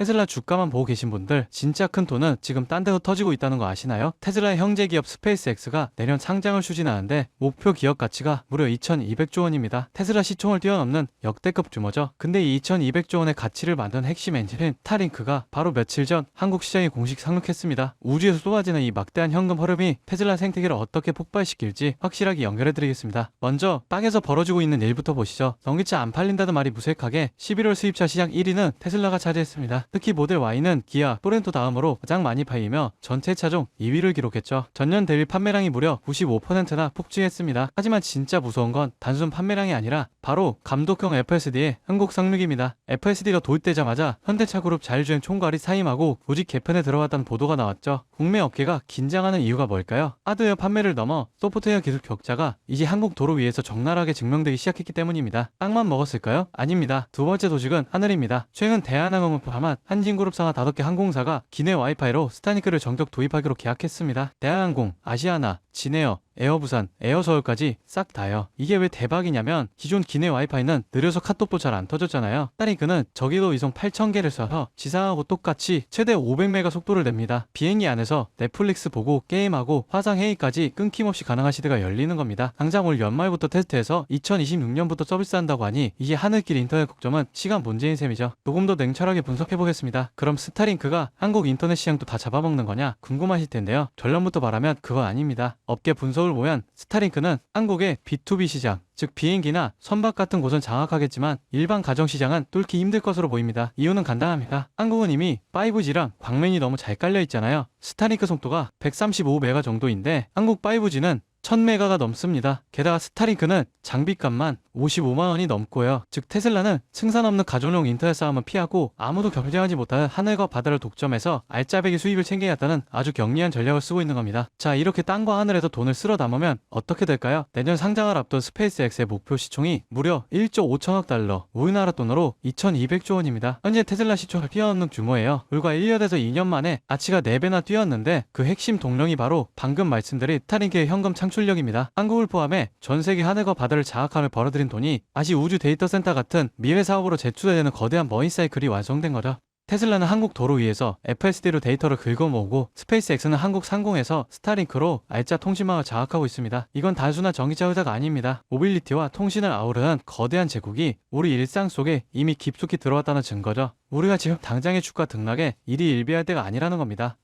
테슬라 주가만 보고 계신 분들 진짜 큰 돈은 지금 딴 데서 터지고 있다는 거 아시나요? 테슬라의 형제 기업 스페이스X가 내년 상장을 추진하는데 목표 기업 가치가 무려 2200조 원입니다. 테슬라 시총을 뛰어넘는 역대급 규모죠. 근데 이 2200조 원의 가치를 만든 핵심 엔진인 스타링크가 바로 며칠 전 한국 시장에 공식 상륙했습니다. 우주에서 쏟아지는 이 막대한 현금 흐름이 테슬라 생태계를 어떻게 폭발시킬지 확실하게 연결해드리겠습니다. 먼저 빵에서 벌어지고 있는 일부터 보시죠. 전기차 안 팔린다는 말이 무색하게 11월 수입차 시장 1위는 테슬라가 차지했습니다. 특히 모델 Y는 기아, 토렌토 다음으로 가장 많이 팔리며 전체 차종 2위를 기록했죠. 전년 대비 판매량이 무려 95%나 폭증했습니다. 하지만 진짜 무서운 건 단순 판매량이 아니라 바로 감독형 FSD의 한국 상륙입니다. FSD가 도입되자마자 현대차그룹 자율주행 총괄이 사임하고 조직 개편에 들어갔다는 보도가 나왔죠. 국내 업계가 긴장하는 이유가 뭘까요? 하드웨어 판매를 넘어 소프트웨어 기술 격차가 이제 한국 도로 위에서 적나라하게 증명되기 시작했기 때문입니다. 빵만 먹었을까요? 아닙니다. 두 번째 소식은 하늘입니다. 최근 대한항공을 포함한 한진그룹 상하 5개 항공사가 기내 와이파이로 스타링크를 정격 도입하기로 계약했습니다. 대한항공, 아시아나, 진에어, 에어부산, 에어서울까지 싹 다요. 이게 왜 대박이냐면 기존 기내 와이파이는 느려서 카톡도 잘 안 터졌잖아요. 스타링크는 저기도 이송 8000개를 써서 지상하고 똑같이 최대 500메가 속도를 냅니다. 비행기 안에서 넷플릭스 보고 게임하고 화상회의까지 끊김없이 가능한 시대가 열리는 겁니다. 당장 올 연말부터 테스트해서 2026년부터 서비스한다고 하니 이게 하늘길 인터넷 걱정은 시간 문제인 셈이죠. 조금 더 냉철하게 분석해보겠습니다. 그럼 스타링크가 한국 인터넷 시장도 다 잡아먹는 거냐 궁금하실 텐데요. 결론부터 말하면 그건 아닙니다. 업계 분석을 보면 스타링크는 한국의 B2B 시장, 즉 비행기나 선박 같은 곳은 장악하겠지만 일반 가정시장은 뚫기 힘들 것으로 보입니다. 이유는 간단합니다. 한국은 이미 5G랑 광면이 너무 잘 깔려 있잖아요. 스타링크 속도가 135메가 정도인데 한국 5G는 1000메가가 넘습니다. 게다가 스타링크는 장비값만 55만원이 넘고요. 즉 테슬라는 승산 없는 가정용 인터넷 싸움은 피하고 아무도 경쟁하지 못하는 하늘과 바다를 독점해서 알짜배기 수입을 챙겨야겠다는 아주 경리한 전략을 쓰고 있는 겁니다. 자, 이렇게 땅과 하늘에서 돈을 쓸어 담으면 어떻게 될까요? 내년 상장을 앞둔 스페이스X의 목표 시총이 무려 1조 5천억 달러, 우리나라 돈으로 2200조 원입니다. 현재 테슬라 시총을 뛰어넘는 규모예요. 불과 1년에서 2년 만에 가치가 4배나 뛰었는데 그 핵심 동력이 바로 방금 말씀드린 스타링크의 현금 창출력입니다. 한국을 포함해 전 세계 하늘과 바다를 장악함을 벌어들인 돈이 다시 우주 데이터 센터 같은 미래 사업으로 재투자되는 거대한 머니 사이클이 완성된 거죠. 테슬라는 한국 도로 위에서 FSD로 데이터를 긁어모으고 스페이스X는 한국 상공에서 스타링크로 알짜 통신망을 장악하고 있습니다. 이건 단순한 전기차 회사가 아닙니다. 모빌리티와 통신을 아우르는 거대한 제국이 우리 일상 속에 이미 깊숙이 들어왔다는 증거죠. 우리가 지금 당장의 주가 등락에 일이 일비할 때가 아니라는 겁니다.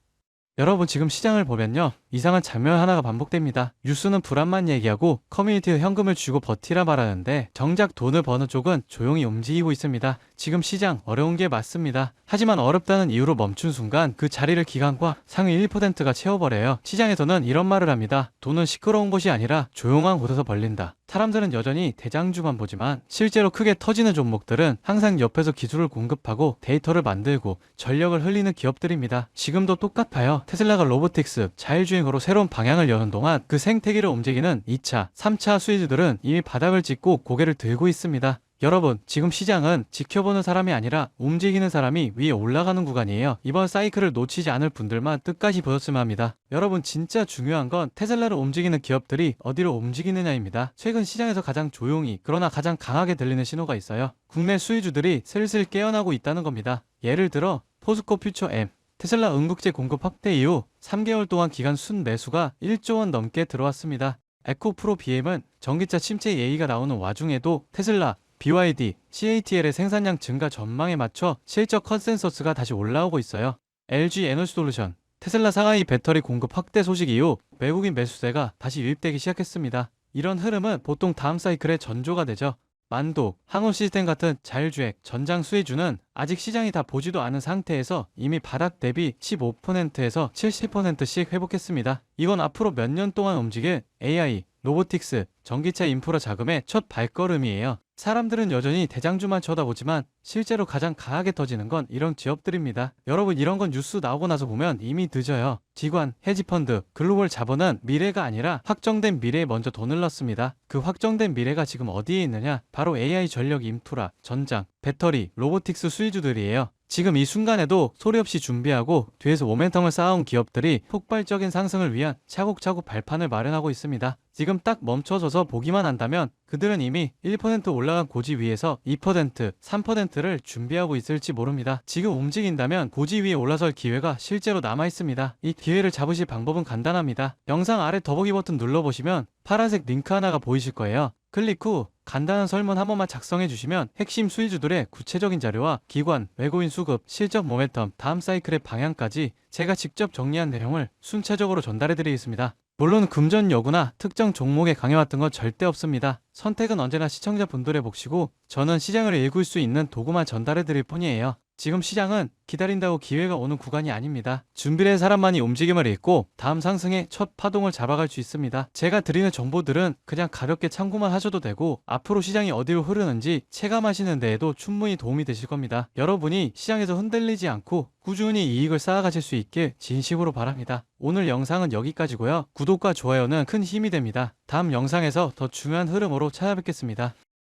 여러분 지금 시장을 보면요, 이상한 장면 하나가 반복됩니다. 뉴스는 불안만 얘기하고 커뮤니티에 현금을 주고 버티라 말하는데 정작 돈을 버는 쪽은 조용히 움직이고 있습니다. 지금 시장 어려운 게 맞습니다. 하지만 어렵다는 이유로 멈춘 순간 그 자리를 기관과 상위 1%가 채워버려요. 시장에서는 이런 말을 합니다. 돈은 시끄러운 곳이 아니라 조용한 곳에서 벌린다. 사람들은 여전히 대장주만 보지만 실제로 크게 터지는 종목들은 항상 옆에서 기술을 공급하고 데이터를 만들고 전력을 흘리는 기업들입니다. 지금도 똑같아요. 테슬라가 로보틱스, 자율주행으로 새로운 방향을 여는 동안 그 생태계를 움직이는 2차, 3차 수혜주들은 이미 바닥을 찍고 고개를 들고 있습니다. 여러분, 지금 시장은 지켜보는 사람이 아니라 움직이는 사람이 위에 올라가는 구간이에요. 이번 사이클을 놓치지 않을 분들만 끝까지 보셨으면 합니다. 여러분, 진짜 중요한 건 테슬라를 움직이는 기업들이 어디로 움직이느냐입니다. 최근 시장에서 가장 조용히 그러나 가장 강하게 들리는 신호가 있어요. 국내 수혜주들이 슬슬 깨어나고 있다는 겁니다. 예를 들어 포스코 퓨처 M, 테슬라 응급제 공급 확대 이후 3개월 동안 기간 순매수가 1조 원 넘게 들어왔습니다. 에코프로 BM은 전기차 침체 예의가 나오는 와중에도 테슬라, BYD, CATL의 생산량 증가 전망에 맞춰 실적 컨센서스가 다시 올라오고 있어요. LG 에너지솔루션, 테슬라 상하이 배터리 공급 확대 소식 이후 외국인 매수세가 다시 유입되기 시작했습니다. 이런 흐름은 보통 다음 사이클의 전조가 되죠. 만도, 항우 시스템 같은 자율주행, 전장 수혜주는 아직 시장이 다 보지도 않은 상태에서 이미 바닥 대비 15%에서 70%씩 회복했습니다. 이건 앞으로 몇 년 동안 움직일 AI, 로보틱스, 전기차 인프라 자금의 첫 발걸음이에요. 사람들은 여전히 대장주만 쳐다보지만 실제로 가장 강하게 터지는 건 이런 기업들입니다. 여러분, 이런 건 뉴스 나오고 나서 보면 이미 늦어요. 기관, 헤지펀드, 글로벌 자본은 미래가 아니라 확정된 미래에 먼저 돈을 넣습니다. 그 확정된 미래가 지금 어디에 있느냐? 바로 AI 전력 인프라, 전장, 배터리, 로보틱스 수혜주들이에요. 지금 이 순간에도 소리 없이 준비하고 뒤에서 모멘텀을 쌓아온 기업들이 폭발적인 상승을 위한 차곡차곡 발판을 마련하고 있습니다. 지금 딱 멈춰서서 보기만 한다면 그들은 이미 1% 올라간 고지 위에서 2%, 3%를 준비하고 있을지 모릅니다. 지금 움직인다면 고지 위에 올라설 기회가 실제로 남아 있습니다. 이 기회를 잡으실 방법은 간단합니다. 영상 아래 더보기 버튼 눌러보시면 파란색 링크 하나가 보이실 거예요. 클릭 후 간단한 설문 한 번만 작성해 주시면 핵심 수혜주들의 구체적인 자료와 기관, 외국인 수급, 실적 모멘텀, 다음 사이클의 방향까지 제가 직접 정리한 내용을 순차적으로 전달해 드리겠습니다. 물론 금전 여부나 특정 종목에 강해왔던 건 절대 없습니다. 선택은 언제나 시청자분들의 몫이고 저는 시장을 읽을 수 있는 도구만 전달해 드릴 뿐이에요. 지금 시장은 기다린다고 기회가 오는 구간이 아닙니다. 준비된 사람만이 움직임을 읽고 다음 상승의 첫 파동을 잡아갈 수 있습니다. 제가 드리는 정보들은 그냥 가볍게 참고만 하셔도 되고 앞으로 시장이 어디로 흐르는지 체감하시는 데에도 충분히 도움이 되실 겁니다. 여러분이 시장에서 흔들리지 않고 꾸준히 이익을 쌓아가실 수 있길 진심으로 바랍니다. 오늘 영상은 여기까지고요. 구독과 좋아요는 큰 힘이 됩니다. 다음 영상에서 더 중요한 흐름으로 찾아뵙겠습니다.